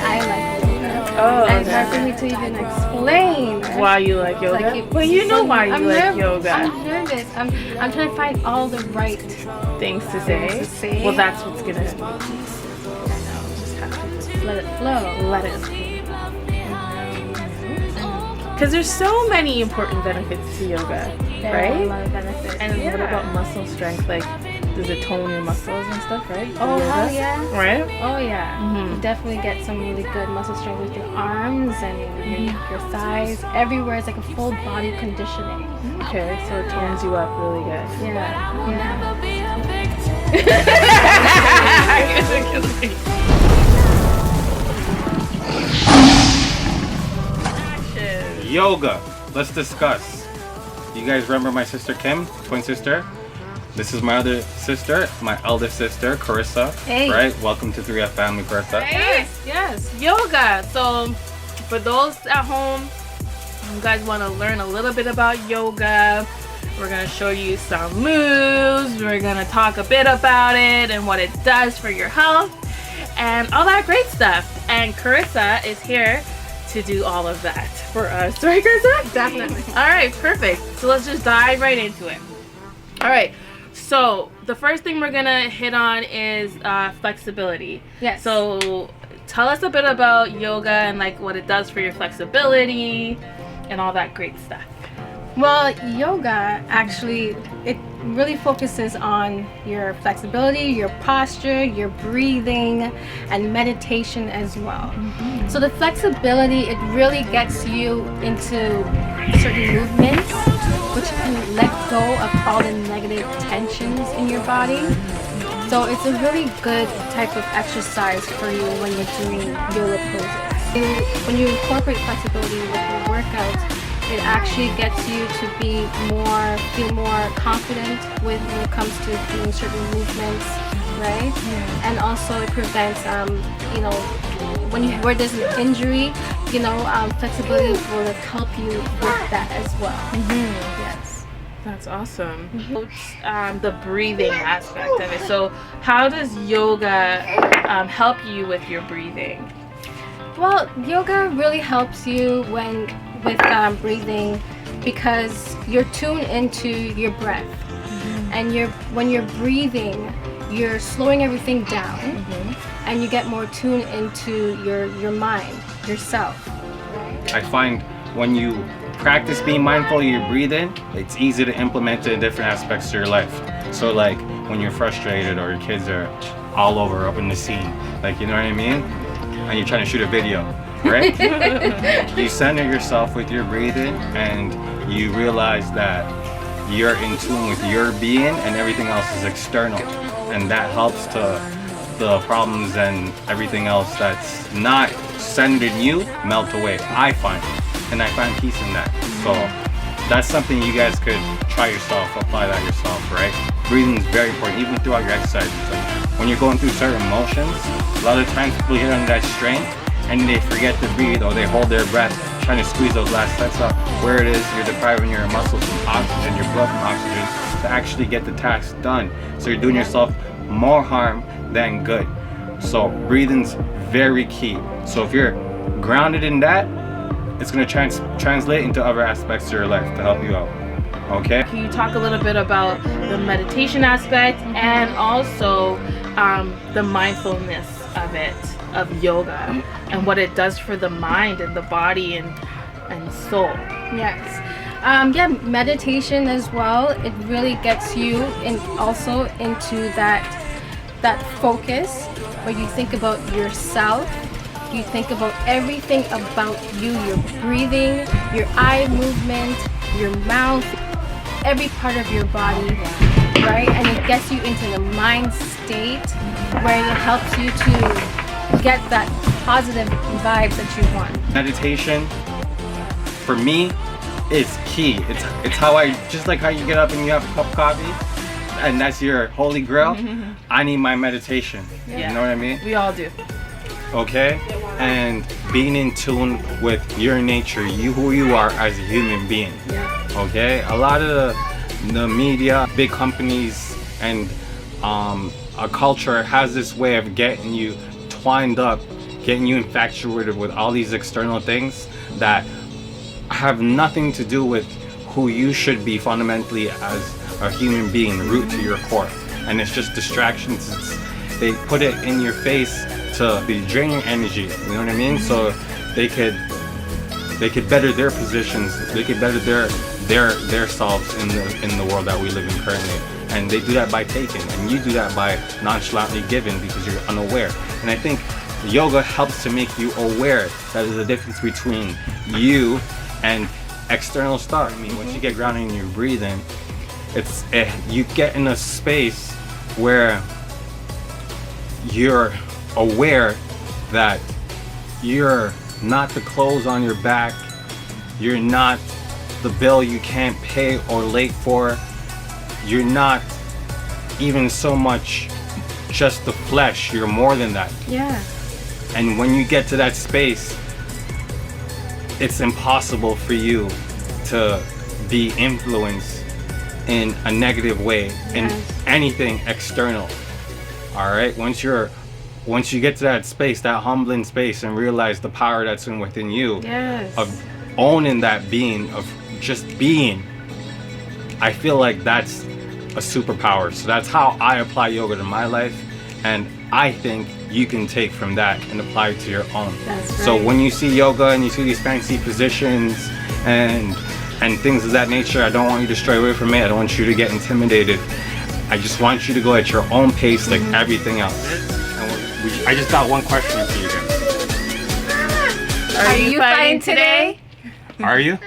I like yoga. Oh, And it's hard for me to even explain why you like yoga. Like Well, you know why you I'm like yoga. I'm nervous. I'm trying to find all the right Things to say. Well, that's what's gonna just have to let it flow. let it. Because there's so many important benefits to yoga, There are a right? lot of benefits. And what about muscle strength? Like, does it tone your muscles and stuff, right? Oh, Yoga? hell yeah. Right? Oh yeah, Mhm. you definitely get some really good muscle strength with your arms and your thighs. Everywhere it's like a full body conditioning. Okay, so it tones you up really good. Yeah, yeah. Yoga. Let's discuss. You guys remember my sister Kim, twin sister? This is my other sister, my eldest sister, Carissa. Hey. Right? Welcome to 3F Family, Carissa. Yes, yoga. So, for those at home, you guys want to learn a little bit about yoga. We're going to show you some moves. We're going to talk a bit about it and what it does for your health and all that great stuff. And Carissa is here to do all of that for us. Right, Carissa? Definitely. All right, perfect. So let's just dive right into it. All right. So the first thing we're gonna hit on is flexibility. Yes. So tell us a bit about yoga and like what it does for your flexibility and all that great stuff. Well, yoga actually, it really focuses on your flexibility, your posture, your breathing, and meditation as well. So the flexibility, it really gets you into certain movements, which can let go of all the negative tensions in your body. So it's a really good type of exercise for you when you're doing yoga poses. When you incorporate flexibility with your workouts, it actually gets you to feel more confident when it comes to doing certain movements, right? Yeah. And also it prevents, where there's an injury, flexibility will help you with that as well. Yes. That's awesome. The breathing aspect of it. So how does yoga help you with your breathing? Well, yoga really helps you with breathing because you're tuned into your breath, and when you're breathing, you're slowing everything down, and you get more tuned into your mind, yourself. I find when you practice being mindful of your breathing, it's easy to implement it in different aspects of your life. So like when you're frustrated or your kids are all over up in the scene, like, you know what I mean? And you're trying to shoot a video, right? You center yourself with your breathing and you realize that you're in tune with your being and everything else is external. And that helps to the problems and everything else that's not centered in you melt away, I find. And I find peace in that. So that's something you guys could try yourself, apply that yourself, right? Breathing is very important, even throughout your exercises. Like when you're going through certain motions, a lot of times people hit under that strain and they forget to breathe or they hold their breath trying to squeeze those last sets up. Where it is, you're depriving your muscles from oxygen, your blood from oxygen to actually get the task done. So you're doing yourself more harm than good. So breathing's very key. So if you're grounded in that, it's going to translate into other aspects of your life to help you out. Okay? Can you talk a little bit about the meditation aspect and also the mindfulness of it, of yoga, and what it does for the mind and the body and soul? Yes. Meditation as well. It really gets you also into that focus where you think about yourself. You think about everything about you, your breathing, your eye movement, your mouth, every part of your body, right? And it gets you into the mind state where it helps you to get that positive vibes that you want. Meditation, for me, is key. It's how just like how you get up and you have a cup of coffee, and that's your holy grail. I need my meditation. Yeah. You know what I mean? We all do. Okay? And being in tune with your nature, who you are as a human being. Okay? A lot of the media, big companies, and a culture has this way of getting you twined up, getting you infatuated with all these external things that have nothing to do with who you should be fundamentally as a human being, root to your core. And it's just distractions. They put it in your face to be draining energy, you know what I mean? So they could better their positions, they could better their selves in the world that we live in currently. And they do that by taking, and you do that by nonchalantly giving because you're unaware. And I think yoga helps to make you aware that there's a difference between you and external stuff. I mean, once you get grounded in your breathing, you get in a space where you're aware that you're not the clothes on your back, you're not the bill you can't pay or late for, you're not even so much just the flesh, you're more than that. Yeah. And when you get to that space, it's impossible for you to be influenced in a negative way in anything external. All right, once you get to that space, that humbling space, and realize the power that's within you, of owning that being, of just being, I feel like that's a superpower. So that's how I apply yoga to my life, and I think you can take from that and apply it to your own. That's right. So when you see yoga and you see these fancy positions and things of that nature, I don't want you to stray away from it. I don't want you to get intimidated. I just want you to go at your own pace, like everything else. I just got one question for you guys. Are you fine today? Are you?